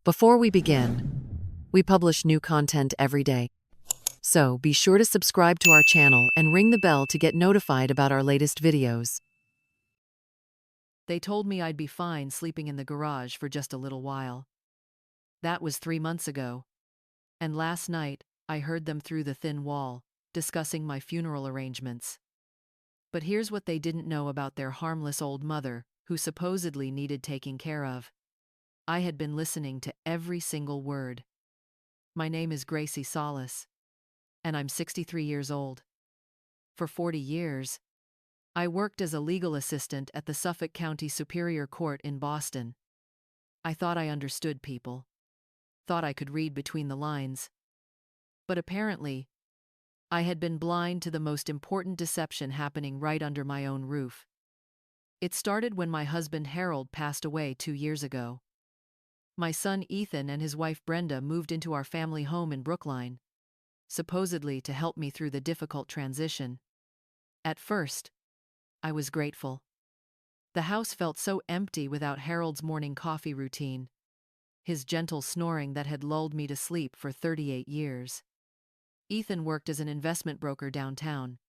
Before we begin, we publish new content every day. So be sure to subscribe to our channel and ring the bell to get notified about our latest videos. They told me I'd be fine sleeping in the garage for just a little while. That was 3 months ago. And last night, I heard them through the thin wall, discussing my funeral arrangements. But here's what they didn't know about their harmless old mother, who supposedly needed taking care of. I had been listening to every single word. My name is Gracie Solace, and I'm 63 years old. For 40 years, I worked as a legal assistant at the Suffolk County Superior Court in Boston. I thought I understood people, thought I could read between the lines. But apparently, I had been blind to the most important deception happening right under my own roof. It started when my husband Harold passed away 2 years ago. My son Ethan and his wife Brenda moved into our family home in Brookline, supposedly to help me through the difficult transition. At first, I was grateful. The house felt so empty without Harold's morning coffee routine, his gentle snoring that had lulled me to sleep for 38 years. Ethan worked as an investment broker downtown,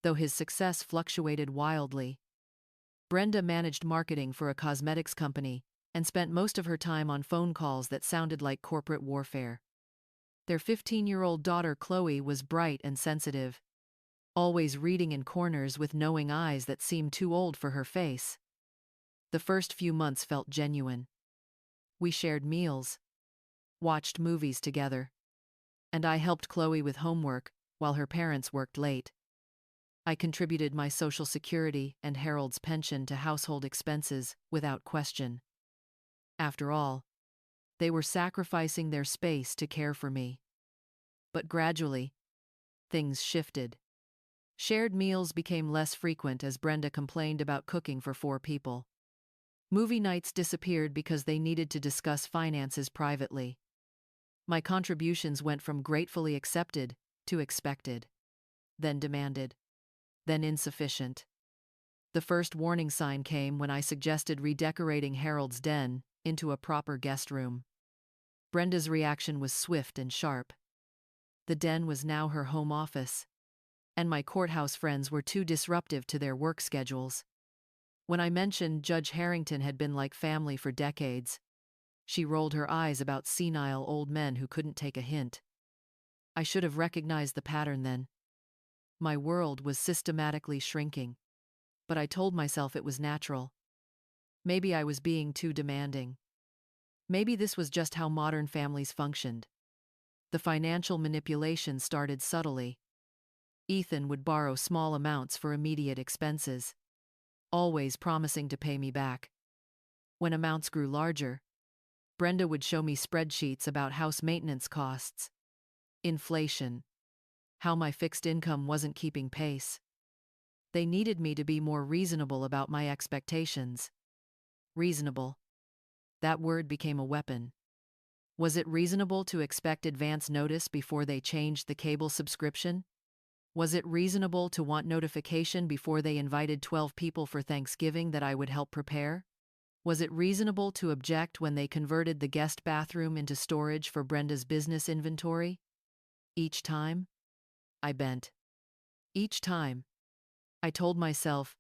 though his success fluctuated wildly. Brenda managed marketing for a cosmetics company and spent most of her time on phone calls that sounded like corporate warfare. Their 15-year-old daughter Chloe was bright and sensitive, always reading in corners with knowing eyes that seemed too old for her face. The first few months felt genuine. We shared meals, watched movies together, and I helped Chloe with homework while her parents worked late. I contributed my Social Security and Harold's pension to household expenses without question. After all, they were sacrificing their space to care for me. But gradually, things shifted. Shared meals became less frequent as Brenda complained about cooking for 4 people. Movie nights disappeared because they needed to discuss finances privately. My contributions went from gratefully accepted to expected, then demanded, then insufficient. The first warning sign came when I suggested redecorating Harold's den into a proper guest room. Brenda's reaction was swift and sharp. The den was now her home office, and my courthouse friends were too disruptive to their work schedules. When I mentioned Judge Harrington had been like family for decades, she rolled her eyes about senile old men who couldn't take a hint. I should have recognized the pattern then. My world was systematically shrinking, but I told myself it was natural. Maybe I was being too demanding. Maybe this was just how modern families functioned. The financial manipulation started subtly. Ethan would borrow small amounts for immediate expenses, always promising to pay me back. When amounts grew larger, Brenda would show me spreadsheets about house maintenance costs, inflation, how my fixed income wasn't keeping pace. They needed me to be more reasonable about my expectations. Reasonable. That word became a weapon. Was it reasonable to expect advance notice before they changed the cable subscription? Was it reasonable to want notification before they invited 12 people for Thanksgiving that I would help prepare? Was it reasonable to object when they converted the guest bathroom into storage for Brenda's business inventory? Each time, I bent. Each time, I told myself,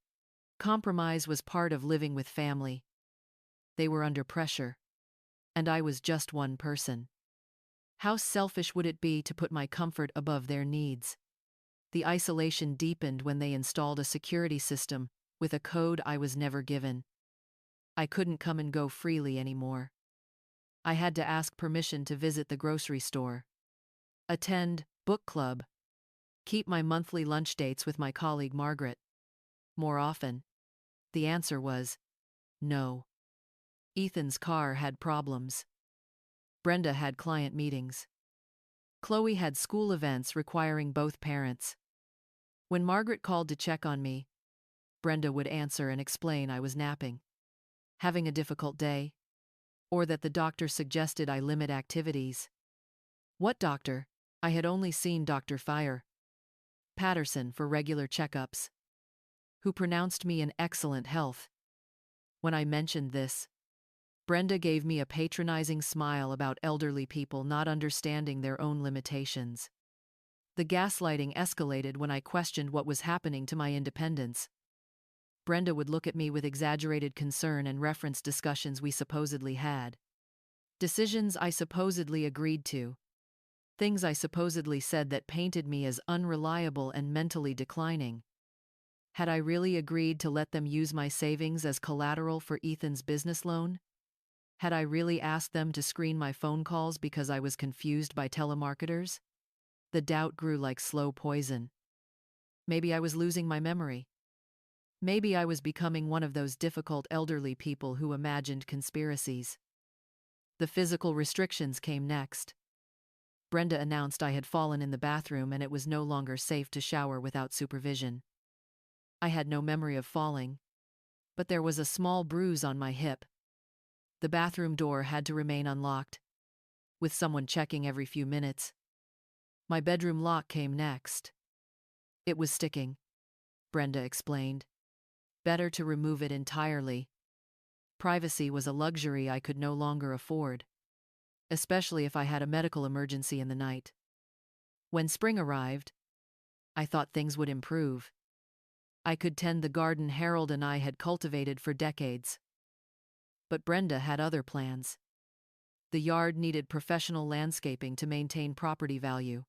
compromise was part of living with family. They were under pressure, and I was just one person. How selfish would it be to put my comfort above their needs? The isolation deepened when they installed a security system with a code I was never given. I couldn't come and go freely anymore. I had to ask permission to visit the grocery store, attend book club, keep my monthly lunch dates with my colleague Margaret. More often, the answer was no. Ethan's car had problems. Brenda had client meetings. Chloe had school events requiring both parents. When Margaret called to check on me, Brenda would answer and explain I was napping, having a difficult day, or that the doctor suggested I limit activities. What doctor? I had only seen Dr. Fire Patterson for regular checkups, who pronounced me in excellent health. When I mentioned this, Brenda gave me a patronizing smile about elderly people not understanding their own limitations. The gaslighting escalated when I questioned what was happening to my independence. Brenda would look at me with exaggerated concern and reference discussions we supposedly had. Decisions I supposedly agreed to. Things I supposedly said that painted me as unreliable and mentally declining. Had I really agreed to let them use my savings as collateral for Ethan's business loan? Had I really asked them to screen my phone calls because I was confused by telemarketers? The doubt grew like slow poison. Maybe I was losing my memory. Maybe I was becoming one of those difficult elderly people who imagined conspiracies. The physical restrictions came next. Brenda announced I had fallen in the bathroom and it was no longer safe to shower without supervision. I had no memory of falling, but there was a small bruise on my hip. The bathroom door had to remain unlocked, with someone checking every few minutes. My bedroom lock came next. It was sticking, Brenda explained. Better to remove it entirely. Privacy was a luxury I could no longer afford, especially if I had a medical emergency in the night. When spring arrived, I thought things would improve. I could tend the garden Harold and I had cultivated for decades. But Brenda had other plans. The yard needed professional landscaping to maintain property value.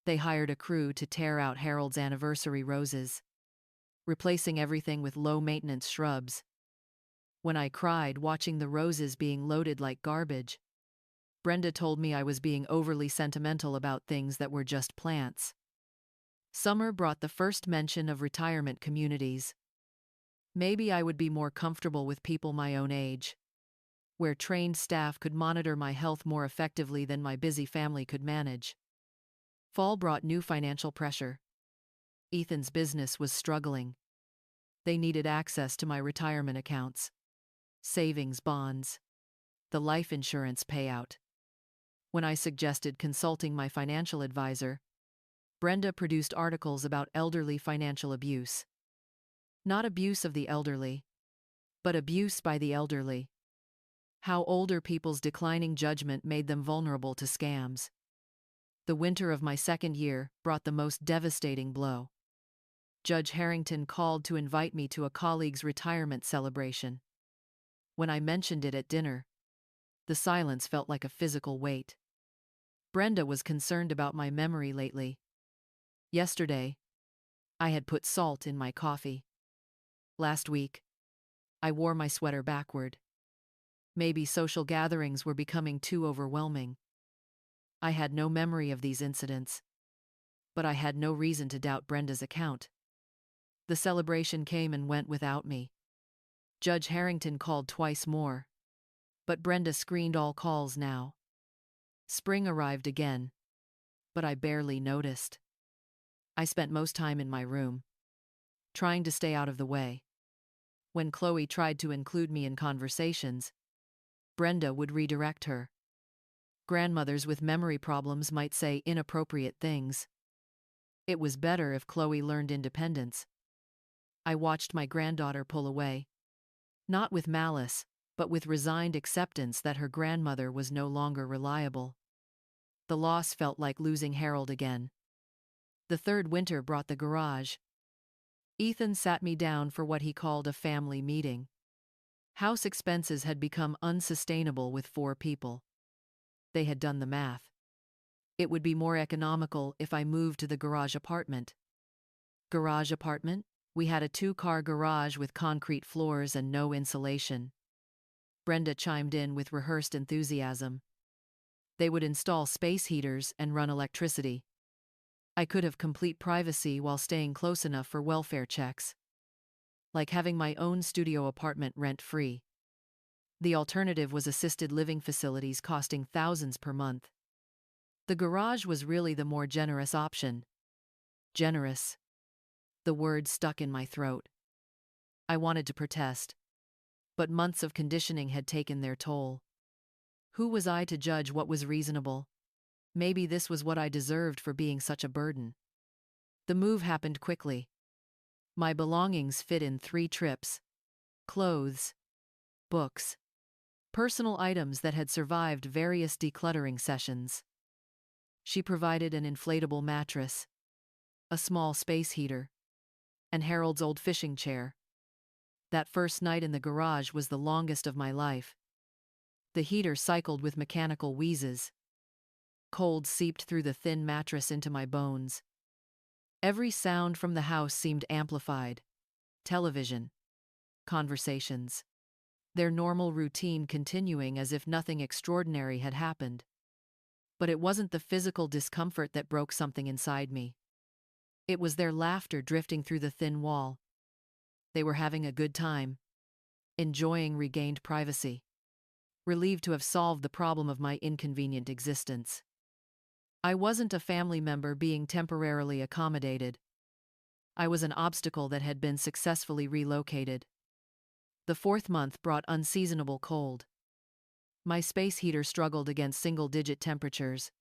They hired a crew to tear out Harold's anniversary roses, replacing everything with low-maintenance shrubs. When I cried watching the roses being loaded like garbage, Brenda told me I was being overly sentimental about things that were just plants. Summer brought the first mention of retirement communities. Maybe I would be more comfortable with people my own age, where trained staff could monitor my health more effectively than my busy family could manage. Fall brought new financial pressure. Ethan's business was struggling. They needed access to my retirement accounts, savings bonds, the life insurance payout. When I suggested consulting my financial advisor, Brenda produced articles about elderly financial abuse. Not abuse of the elderly, but abuse by the elderly. How older people's declining judgment made them vulnerable to scams. The winter of my second year brought the most devastating blow. Judge Harrington called to invite me to a colleague's retirement celebration. When I mentioned it at dinner, the silence felt like a physical weight. Brenda was concerned about my memory lately. Yesterday, I had put salt in my coffee. Last week, I wore my sweater backward. Maybe social gatherings were becoming too overwhelming. I had no memory of these incidents, but I had no reason to doubt Brenda's account. The celebration came and went without me. Judge Harrington called twice more, but Brenda screened all calls now. Spring arrived again, but I barely noticed. I spent most time in my room, trying to stay out of the way. When Chloe tried to include me in conversations, Brenda would redirect her. Grandmothers with memory problems might say inappropriate things. It was better if Chloe learned independence. I watched my granddaughter pull away. Not with malice, but with resigned acceptance that her grandmother was no longer reliable. The loss felt like losing Harold again. The third winter brought the garage. Ethan sat me down for what he called a family meeting. House expenses had become unsustainable with 4 people. They had done the math. It would be more economical if I moved to the garage apartment. Garage apartment? We had a 2-car garage with concrete floors and no insulation. Brenda chimed in with rehearsed enthusiasm. They would install space heaters and run electricity. I could have complete privacy while staying close enough for welfare checks. Like having my own studio apartment rent-free. The alternative was assisted living facilities costing thousands per month. The garage was really the more generous option. Generous. The word stuck in my throat. I wanted to protest, but months of conditioning had taken their toll. Who was I to judge what was reasonable? Maybe this was what I deserved for being such a burden. The move happened quickly. My belongings fit in 3 trips. Clothes, books, personal items that had survived various decluttering sessions. She provided an inflatable mattress, a small space heater, and Harold's old fishing chair. That first night in the garage was the longest of my life. The heater cycled with mechanical wheezes. Cold seeped through the thin mattress into my bones. Every sound from the house seemed amplified. Television, conversations, their normal routine continuing as if nothing extraordinary had happened. But it wasn't the physical discomfort that broke something inside me. It was their laughter drifting through the thin wall. They were having a good time, enjoying regained privacy, relieved to have solved the problem of my inconvenient existence. I wasn't a family member being temporarily accommodated. I was an obstacle that had been successfully relocated. The fourth month brought unseasonable cold. My space heater struggled against single-digit temperatures.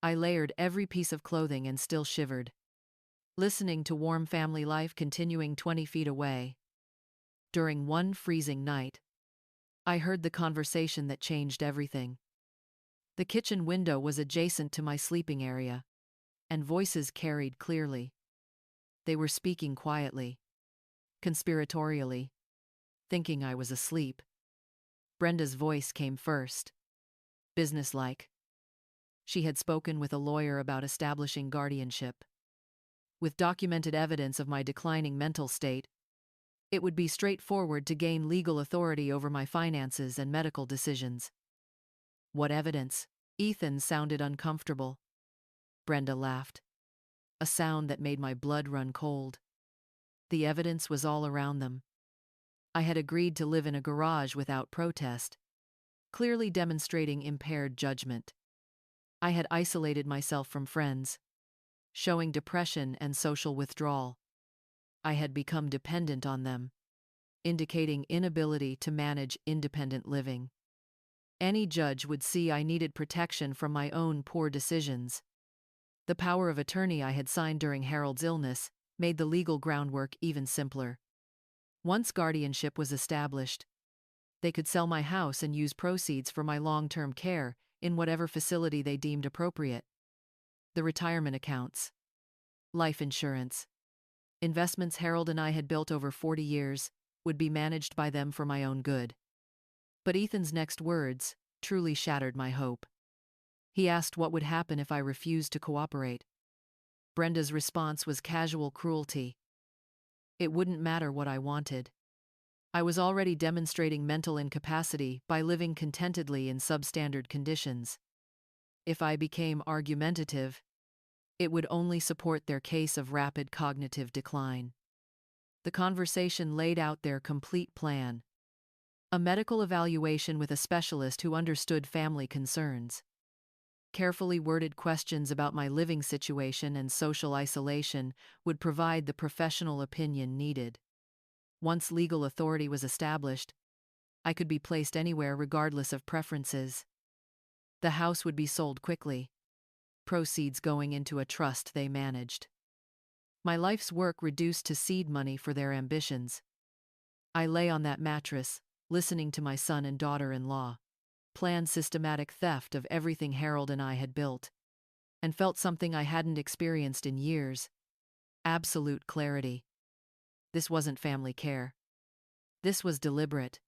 I layered every piece of clothing and still shivered, listening to warm family life continuing 20 feet away. During one freezing night, I heard the conversation that changed everything. The kitchen window was adjacent to my sleeping area, and voices carried clearly. They were speaking quietly, conspiratorially, thinking I was asleep. Brenda's voice came first, businesslike. She had spoken with a lawyer about establishing guardianship. With documented evidence of my declining mental state, it would be straightforward to gain legal authority over my finances and medical decisions. What evidence? Ethan sounded uncomfortable. Brenda laughed, a sound that made my blood run cold. The evidence was all around them. I had agreed to live in a garage without protest, clearly demonstrating impaired judgment. I had isolated myself from friends, showing depression and social withdrawal. I had become dependent on them, indicating inability to manage independent living. Any judge would see I needed protection from my own poor decisions. The power of attorney I had signed during Harold's illness made the legal groundwork even simpler. Once guardianship was established, they could sell my house and use proceeds for my long-term care in whatever facility they deemed appropriate. The retirement accounts, life insurance, investments Harold and I had built over 40 years would be managed by them for my own good. But Ethan's next words truly shattered my hope. He asked what would happen if I refused to cooperate. Brenda's response was casual cruelty. It wouldn't matter what I wanted. I was already demonstrating mental incapacity by living contentedly in substandard conditions. If I became argumentative, it would only support their case of rapid cognitive decline. The conversation laid out their complete plan. A medical evaluation with a specialist who understood family concerns. Carefully worded questions about my living situation and social isolation would provide the professional opinion needed. Once legal authority was established, I could be placed anywhere regardless of preferences. The house would be sold quickly, proceeds going into a trust they managed. My life's work reduced to seed money for their ambitions. I lay on that mattress, listening to my son and daughter-in-law plan systematic theft of everything Harold and I had built, and felt something I hadn't experienced in years: absolute clarity. This wasn't family care. This was deliberate,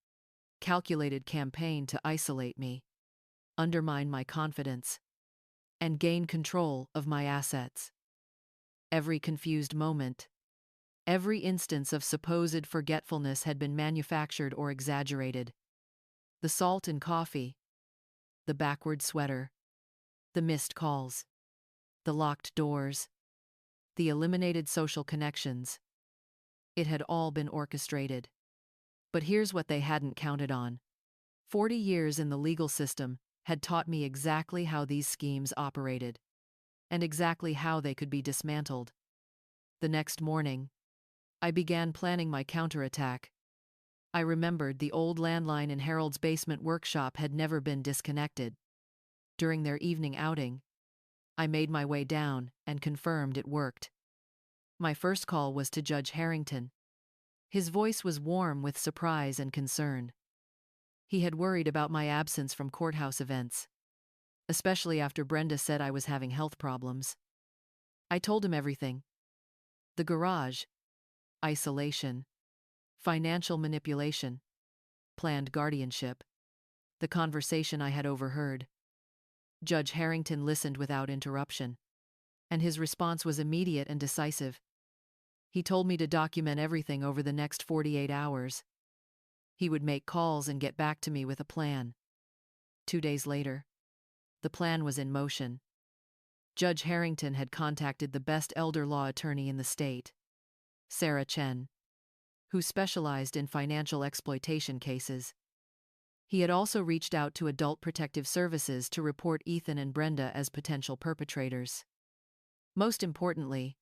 calculated campaign to isolate me, undermine my confidence, and gain control of my assets. Every confused moment, every instance of supposed forgetfulness had been manufactured or exaggerated. The salt in coffee, the backward sweater, the missed calls, the locked doors, the eliminated social connections. It had all been orchestrated. But here's what they hadn't counted on. 40 years in the legal system had taught me exactly how these schemes operated, and exactly how they could be dismantled. The next morning, I began planning my counterattack. I remembered the old landline in Harold's basement workshop had never been disconnected. During their evening outing, I made my way down and confirmed it worked. My first call was to Judge Harrington. His voice was warm with surprise and concern. He had worried about my absence from courthouse events, especially after Brenda said I was having health problems. I told him everything: the garage, isolation, financial manipulation, planned guardianship, the conversation I had overheard. Judge Harrington listened without interruption, and his response was immediate and decisive. He told me to document everything over the next 48 hours. He would make calls and get back to me with a plan. 2 days later, the plan was in motion. Judge Harrington had contacted the best elder law attorney in the state, Sarah Chen, who specialized in financial exploitation cases. He had also reached out to Adult Protective Services to report Ethan and Brenda as potential perpetrators. Most importantly,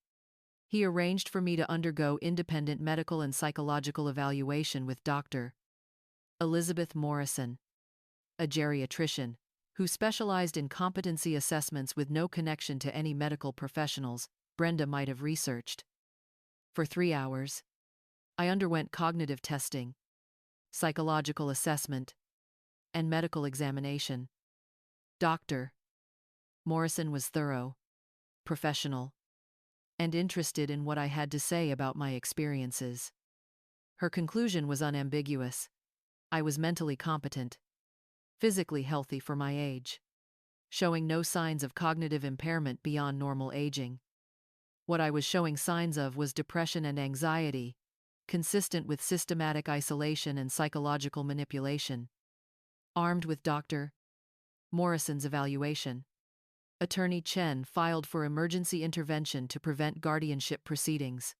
he arranged for me to undergo independent medical and psychological evaluation with Dr. Elizabeth Morrison, a geriatrician who specialized in competency assessments with no connection to any medical professionals Brenda might have researched. For 3 hours, I underwent cognitive testing, psychological assessment, and medical examination. Dr. Morrison was thorough, professional, and interested in what I had to say about my experiences. Her conclusion was unambiguous: I was mentally competent, physically healthy for my age, showing no signs of cognitive impairment beyond normal aging. What I was showing signs of was depression and anxiety, consistent with systematic isolation and psychological manipulation. Armed with Dr. Morrison's evaluation, Attorney Chen filed for emergency intervention to prevent guardianship proceedings.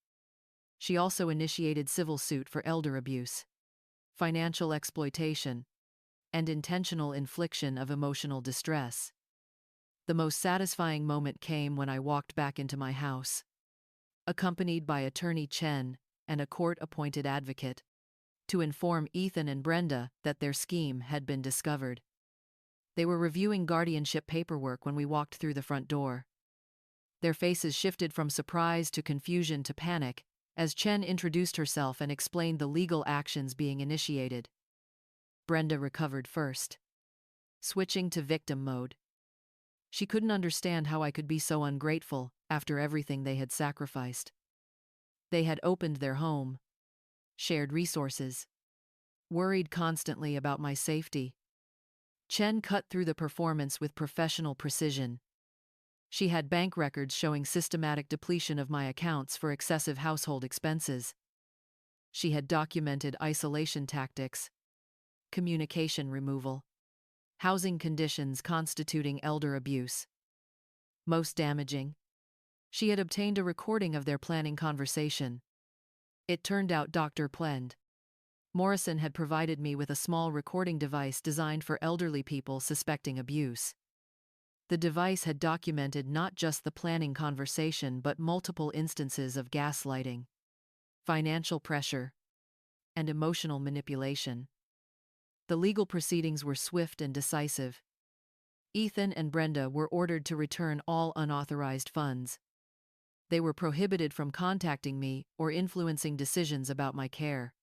She also initiated civil suit for elder abuse, financial exploitation, and intentional infliction of emotional distress. The most satisfying moment came when I walked back into my house, accompanied by Attorney Chen and a court-appointed advocate, to inform Ethan and Brenda that their scheme had been discovered. They were reviewing guardianship paperwork when we walked through the front door. Their faces shifted from surprise to confusion to panic as Chen introduced herself and explained the legal actions being initiated. Brenda recovered first, switching to victim mode. She couldn't understand how I could be so ungrateful after everything they had sacrificed. They had opened their home, shared resources, worried constantly about my safety. Chen cut through the performance with professional precision. She had bank records showing systematic depletion of my accounts for excessive household expenses. She had documented isolation tactics, communication removal, housing conditions constituting elder abuse. Most damaging, she had obtained a recording of their planning conversation. It turned out Dr. Morrison had provided me with a small recording device designed for elderly people suspecting abuse. The device had documented not just the planning conversation but multiple instances of gaslighting, financial pressure, and emotional manipulation. The legal proceedings were swift and decisive. Ethan and Brenda were ordered to return all unauthorized funds. They were prohibited from contacting me or influencing decisions about my care.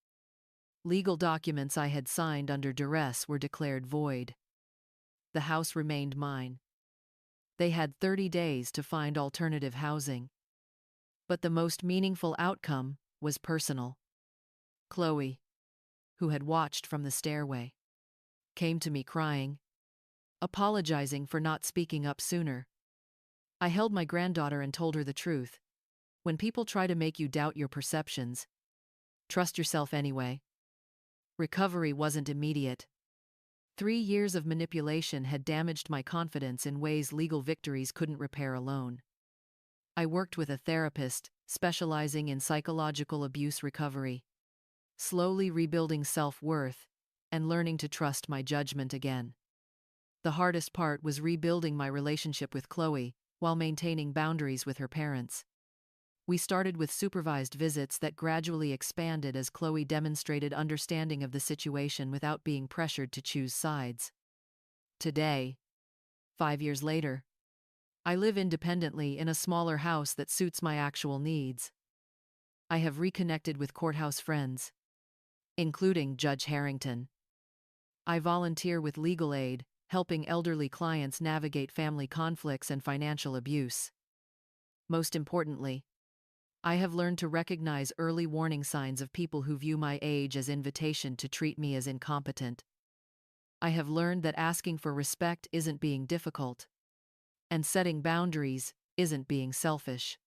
Legal documents I had signed under duress were declared void. The house remained mine. They had 30 days to find alternative housing. But the most meaningful outcome was personal. Chloe, who had watched from the stairway, came to me crying, apologizing for not speaking up sooner. I held my granddaughter and told her the truth. When people try to make you doubt your perceptions, trust yourself anyway. Recovery wasn't immediate. 3 years of manipulation had damaged my confidence in ways legal victories couldn't repair alone. I worked with a therapist specializing in psychological abuse recovery, slowly rebuilding self-worth and learning to trust my judgment again. The hardest part was rebuilding my relationship with Chloe while maintaining boundaries with her parents. We started with supervised visits that gradually expanded as Chloe demonstrated understanding of the situation without being pressured to choose sides. Today, 5 years later, I live independently in a smaller house that suits my actual needs. I have reconnected with courthouse friends, including Judge Harrington. I volunteer with legal aid, helping elderly clients navigate family conflicts and financial abuse. Most importantly, I have learned to recognize early warning signs of people who view my age as invitation to treat me as incompetent. I have learned that asking for respect isn't being difficult, and setting boundaries isn't being selfish.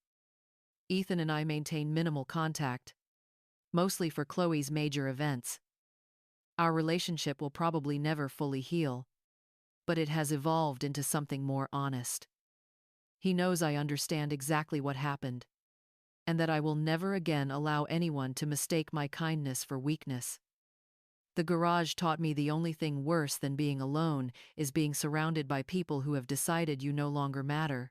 Ethan and I maintain minimal contact, mostly for Chloe's major events. Our relationship will probably never fully heal, but it has evolved into something more honest. He knows I understand exactly what happened, and that I will never again allow anyone to mistake my kindness for weakness. The garage taught me the only thing worse than being alone is being surrounded by people who have decided you no longer matter.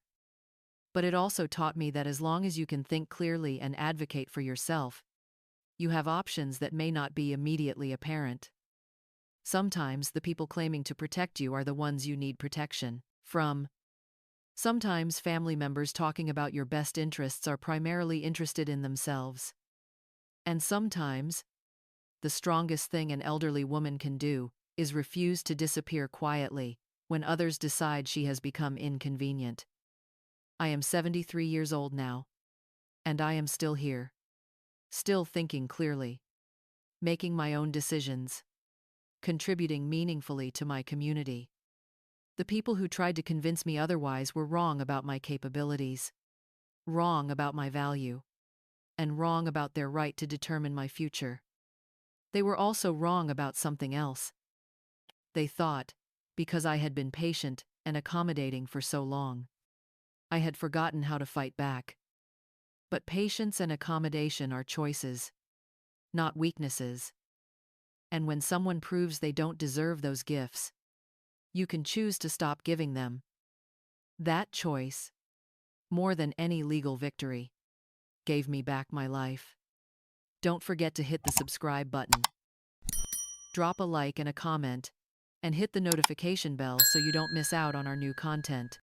But it also taught me that as long as you can think clearly and advocate for yourself, you have options that may not be immediately apparent. Sometimes the people claiming to protect you are the ones you need protection from. Sometimes family members talking about your best interests are primarily interested in themselves. And sometimes, the strongest thing an elderly woman can do is refuse to disappear quietly when others decide she has become inconvenient. I am 73 years old now, and I am still here. Still thinking clearly, making my own decisions, contributing meaningfully to my community. The people who tried to convince me otherwise were wrong about my capabilities, wrong about my value, and wrong about their right to determine my future. They were also wrong about something else. They thought, because I had been patient and accommodating for so long, I had forgotten how to fight back. But patience and accommodation are choices, not weaknesses. And when someone proves they don't deserve those gifts, you can choose to stop giving them. That choice, more than any legal victory, gave me back my life. Don't forget to hit the subscribe button, drop a like and a comment, and hit the notification bell so you don't miss out on our new content.